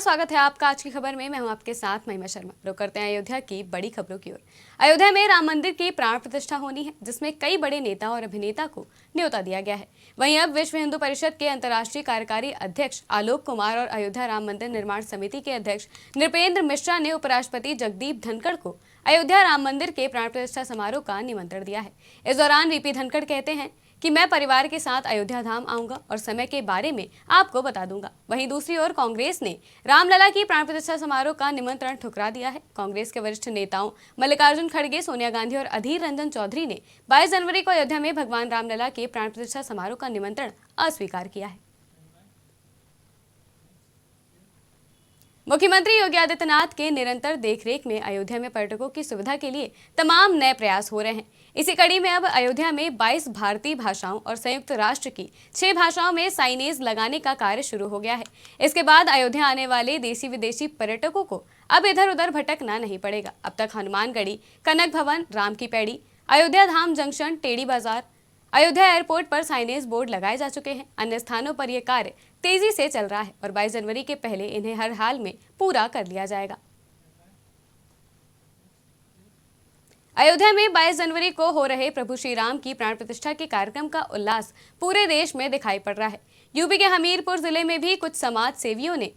स्वागत है आपका आज की खबर में। मैं हूं आपके साथ महिमा शर्मा। रुक करते हैं अयोध्या की बड़ी खबरों की ओर। अयोध्या में राम मंदिर की प्राण प्रतिष्ठा होनी है, जिसमें कई बड़े नेता और अभिनेता को न्योता दिया गया है। वहीं अब विश्व हिंदू परिषद के अंतर्राष्ट्रीय कार्यकारी अध्यक्ष आलोक कुमार और अयोध्या राम मंदिर निर्माण समिति के अध्यक्ष नृपेंद्र मिश्रा ने उपराष्ट्रपति जगदीप धनखड़ को अयोध्या राम मंदिर के प्राण प्रतिष्ठा समारोह का निमंत्रण दिया है। इस दौरान वीपी धनखड़ कहते हैं कि मैं परिवार के साथ अयोध्या धाम आऊंगा और समय के बारे में आपको बता दूंगा। वहीं दूसरी ओर कांग्रेस ने रामलला की प्राण प्रतिष्ठा समारोह का निमंत्रण ठुकरा दिया है। कांग्रेस के वरिष्ठ नेताओं मल्लिकार्जुन खड़गे, सोनिया गांधी और अधीर रंजन चौधरी ने 22 जनवरी को अयोध्या में भगवान रामलला के प्राण प्रतिष्ठा समारोह का निमंत्रण अस्वीकार किया है। मुख्यमंत्री योगी आदित्यनाथ के निरंतर देखरेख में अयोध्या में पर्यटकों की सुविधा के लिए तमाम नए प्रयास हो रहे हैं। इसी कड़ी में अब अयोध्या में 22 भारतीय भाषाओं और संयुक्त राष्ट्र की 6 भाषाओं में साइनेज लगाने का कार्य शुरू हो गया है। इसके बाद अयोध्या आने वाले देशी विदेशी पर्यटकों को अब इधर उधर भटकना नहीं पड़ेगा। अब तक हनुमानगढ़ी, कनक भवन, राम की पैड़ी, अयोध्या धाम जंक्शन, टेढ़ी बाजार, अयोध्या एयरपोर्ट पर साइनेज बोर्ड लगाए जा चुके हैं। अन्य स्थानों पर यह कार्य तेजी से चल रहा है और 22 जनवरी के पहले इन्हें हर हाल में पूरा कर लिया जाएगा। अयोध्या में 22 जनवरी को हो रहे प्रभु श्री राम की प्राण प्रतिष्ठा के कार्यक्रम का उल्लास पूरे देश में दिखाई पड़ रहा है। यूपी के हमीरपुर जिले में भी कुछ समाज सेवियों ने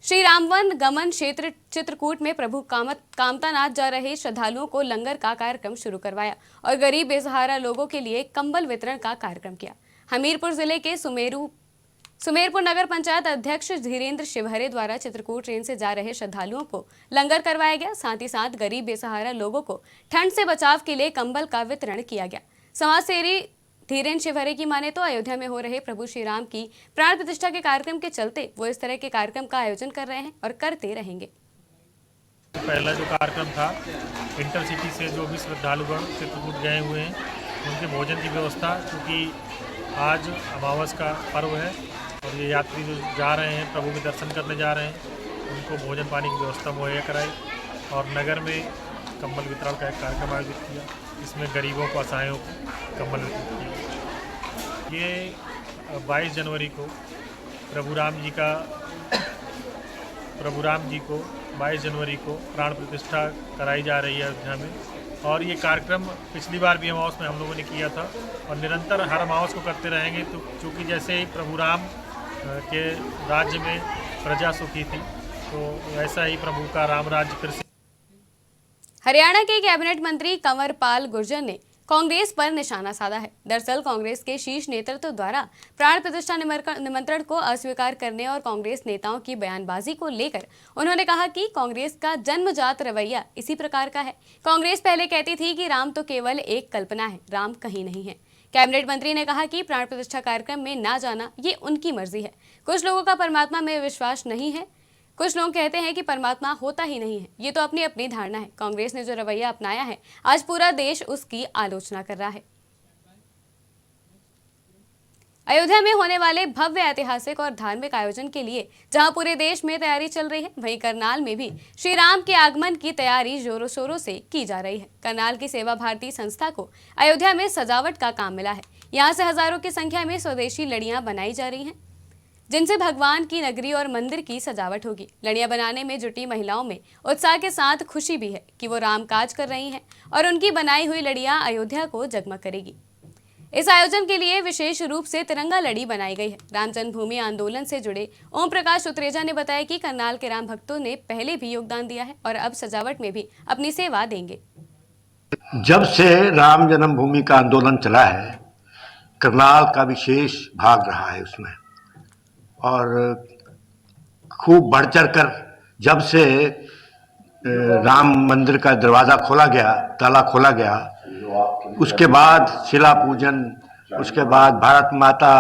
श्री रामवन गमन क्षेत्र चित्रकूट में प्रभु कामतानाथ जा रहे श्रद्धालुओं को लंगर का कार्यक्रम शुरू करवाया और गरीब बेसहारा लोगों के लिए कंबल वितरण का कार्यक्रम किया। हमीरपुर जिले के सुमेरपुर नगर पंचायत अध्यक्ष धीरेन्द्र शिवहरे द्वारा चित्रकूट ट्रेन से जा रहे श्रद्धालुओं को लंगर करवाया गया। साथ ही साथ गरीब बेसहारा लोगों को ठंड से बचाव के लिए कंबल का वितरण किया गया। समाज सेवी धीरेन्द्र शिवहरे की माने तो अयोध्या में हो रहे प्रभु श्री राम की प्राण प्रतिष्ठा के कार्यक्रम के चलते वो इस तरह के कार्यक्रम का आयोजन कर रहे हैं और करते रहेंगे। पहला जो कार्यक्रम था इंटरसिटी से जो भी श्रद्धालुगण चित्रकूट गए हुए हैं उनके भोजन की व्यवस्था, क्योंकि आज अमावस का पर्व है और ये यात्री जो जा रहे हैं प्रभु के दर्शन करने जा रहे हैं उनको भोजन पानी की व्यवस्था मुहैया कराई और नगर में कंबल वितरण का एक कार्यक्रम आयोजित किया। इसमें गरीबों को, असहायों को कंबल वितरित किया। ये 22 जनवरी को प्रभु राम जी को 22 जनवरी को प्राण प्रतिष्ठा कराई जा रही है अयोध्या में। और ये कार्यक्रम पिछली बार भी अमावस में हम लोगों ने किया था और निरंतर हर अमावस को करते रहेंगे। तो चूँकि जैसे ही प्रभु राम के राज्य में प्रजा सुखी थी तो ऐसा ही प्रभु का राम राज्य फिर से। हरियाणा के कैबिनेट मंत्री कंवरपाल गुर्जर ने कांग्रेस पर निशाना साधा है। दरअसल कांग्रेस के शीर्ष नेतृत्व द्वारा प्राण प्रतिष्ठा निमंत्रण को अस्वीकार करने और कांग्रेस नेताओं की बयानबाजी को लेकर उन्होंने कहा कि कांग्रेस का जन्मजात रवैया इसी प्रकार का है। कांग्रेस पहले कहती थी कि राम तो केवल एक कल्पना है, राम कहीं नहीं है। कैबिनेट मंत्री ने कहा कि प्राण प्रतिष्ठा कार्यक्रम में ना जाना ये उनकी मर्जी है। कुछ लोगों का परमात्मा में विश्वास नहीं है, कुछ लोग कहते हैं कि परमात्मा होता ही नहीं है। ये तो अपनी अपनी धारणा है। कांग्रेस ने जो रवैया अपनाया है आज पूरा देश उसकी आलोचना कर रहा है। अयोध्या में होने वाले भव्य ऐतिहासिक और धार्मिक आयोजन के लिए जहां पूरे देश में तैयारी चल रही है, वहीं करनाल में भी श्री राम के आगमन की तैयारी जोरों शोरों से की जा रही है। करनाल की सेवा भारती संस्था को अयोध्या में सजावट का काम मिला है। यहाँ से हजारों की संख्या में स्वदेशी लड़ियां बनाई जा रही हैं, जिनसे भगवान की नगरी और मंदिर की सजावट होगी। लड़ियां बनाने में जुटी महिलाओं में उत्साह के साथ खुशी भी है कि वो रामकाज कर रही हैं और उनकी बनाई हुई लड़ियां अयोध्या को जगमग करेगी। इस आयोजन के लिए विशेष रूप से तिरंगा लड़ी बनाई गई है। राम जन्मभूमि आंदोलन से जुड़े ओम प्रकाश उत्रेजा ने बताया कि करनाल के राम भक्तों ने पहले भी योगदान दिया है और अब सजावट में भी अपनी सेवा देंगे। जब से राम जन्मभूमि का आंदोलन चला है, करनाल का विशेष भाग रहा है उसमें और खूब बढ़ चढ़ कर जब से राम मंदिर का दरवाज़ा खोला गया, ताला खोला गया, उसके बाद शिला पूजन, उसके बाद भारत माता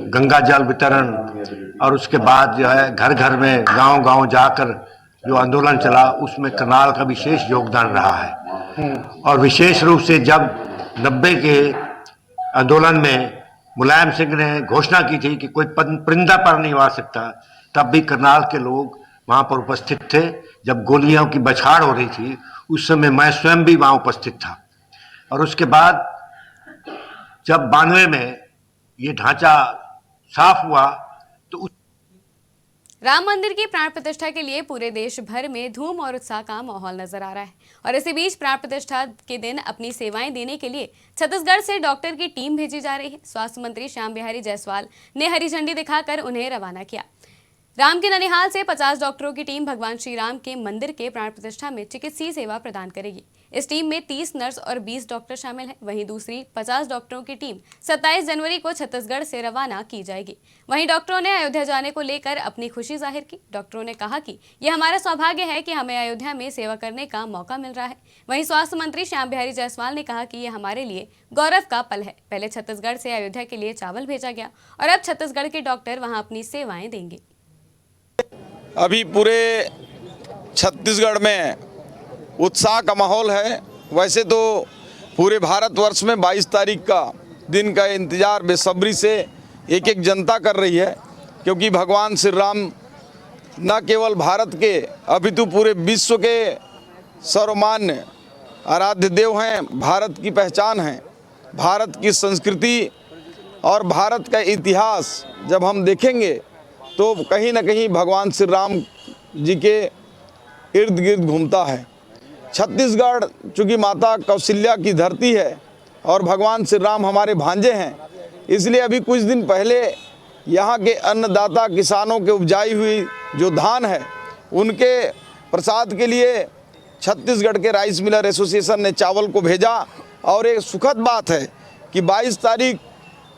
गंगा जल वितरण और उसके बाद जो है घर घर में गांव-गांव जाकर जो आंदोलन चला उसमें करनाल का विशेष योगदान रहा है। और विशेष रूप से जब 90 के आंदोलन में मुलायम सिंह ने घोषणा की थी कि कोई परिंदा पर नहीं आ सकता, तब भी करनाल के लोग वहाँ पर उपस्थित थे। जब गोलियों की बछाड़ हो रही थी उस समय मैं स्वयं भी वहाँ उपस्थित था। और उसके बाद जब 92 में ये ढांचा साफ हुआ तो राम मंदिर की प्राण प्रतिष्ठा के लिए पूरे देश भर में धूम और उत्साह का माहौल नजर आ रहा है और इसी बीच प्राण प्रतिष्ठा के दिन अपनी सेवाएं देने के लिए छत्तीसगढ़ से डॉक्टर की टीम भेजी जा रही है। स्वास्थ्य मंत्री श्याम बिहारी जायसवाल ने हरी झंडी दिखाकर उन्हें रवाना किया। राम के ननिहाल से 50 डॉक्टरों की टीम भगवान श्री राम के मंदिर के प्राण प्रतिष्ठा में चिकित्सीय सेवा प्रदान करेगी। इस टीम में 30 नर्स और 20 डॉक्टर शामिल हैं। वहीं दूसरी 50 डॉक्टरों की टीम 27 जनवरी को छत्तीसगढ़ से रवाना की जाएगी। वहीं डॉक्टरों ने अयोध्या जाने को लेकर अपनी खुशी जाहिर की। डॉक्टरों ने कहा कि यह हमारा सौभाग्य है कि हमें अयोध्या में सेवा करने का मौका मिल रहा है। वहीं स्वास्थ्य मंत्री श्याम बिहारी जायसवाल ने कहा कि यह हमारे लिए गौरव का पल है। पहले छत्तीसगढ़ से अयोध्या के लिए चावल भेजा गया और अब छत्तीसगढ़ के डॉक्टर वहां अपनी सेवाएं देंगे। अभी पूरे छत्तीसगढ़ में उत्साह का माहौल है। वैसे तो पूरे भारतवर्ष में 22 तारीख का दिन का इंतज़ार बेसब्री से एक एक जनता कर रही है, क्योंकि भगवान श्री राम न केवल भारत के अपितु पूरे विश्व के सर्वमान्य आराध्य देव हैं, भारत की पहचान हैं। भारत की संस्कृति और भारत का इतिहास जब हम देखेंगे तो कहीं न कहीं भगवान श्री राम जी के इर्द गिर्द घूमता है। छत्तीसगढ़ चूँकि माता कौशल्या की धरती है और भगवान श्री राम हमारे भांजे हैं, इसलिए अभी कुछ दिन पहले यहाँ के अन्नदाता किसानों के उपजाई हुई जो धान है उनके प्रसाद के लिए छत्तीसगढ़ के राइस मिलर एसोसिएशन ने चावल को भेजा। और एक सुखद बात है कि 22 तारीख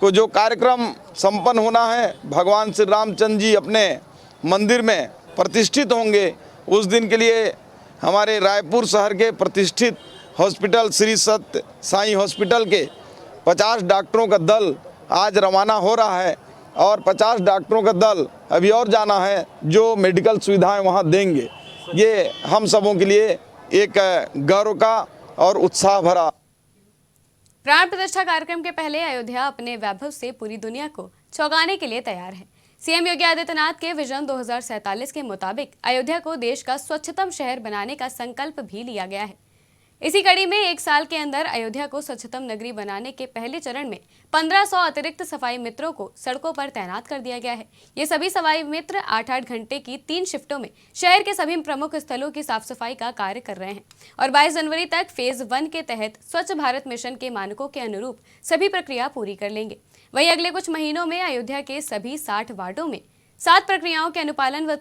को जो कार्यक्रम संपन्न होना है, भगवान श्री रामचंद्र जी अपने मंदिर में प्रतिष्ठित होंगे। उस दिन के लिए हमारे रायपुर शहर के प्रतिष्ठित हॉस्पिटल श्री सत्य साईं हॉस्पिटल के 50 डॉक्टरों का दल आज रवाना हो रहा है और 50 डॉक्टरों का दल अभी और जाना है जो मेडिकल सुविधाएं वहां देंगे। ये हम सबों के लिए एक गौरव का और उत्साह भरा। प्राण प्रतिष्ठा कार्यक्रम के पहले अयोध्या अपने वैभव से पूरी दुनिया को चौंकाने के लिए तैयार है। सीएम योगी आदित्यनाथ के विजन 2047 के मुताबिक अयोध्या को देश का स्वच्छतम शहर बनाने का संकल्प भी लिया गया है। इसी कड़ी में एक साल के अंदर अयोध्या को स्वच्छतम नगरी बनाने के पहले चरण में 1500 अतिरिक्त सफाई मित्रों को सड़कों पर तैनात कर दिया गया है। ये सभी सफाई मित्र 8-8 घंटे की 3 शिफ्टों में शहर के सभी प्रमुख स्थलों की साफ सफाई का कार्य कर रहे हैं और 22 जनवरी तक फेज 1 के तहत स्वच्छ भारत मिशन के मानकों के अनुरूप सभी प्रक्रिया पूरी कर लेंगे। वहीं अगले कुछ महीनों में अयोध्या के सभी 60 वार्डों में 7 प्रक्रियाओं के अनुपालन व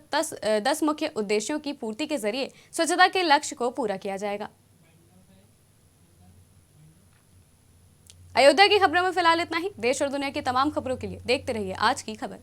10 मुख्य उद्देश्यों की पूर्ति के जरिए स्वच्छता के लक्ष्य को पूरा किया जाएगा। अयोध्या की खबरों में फिलहाल इतना ही। देश और दुनिया की तमाम खबरों के लिए देखते रहिए आज की खबर।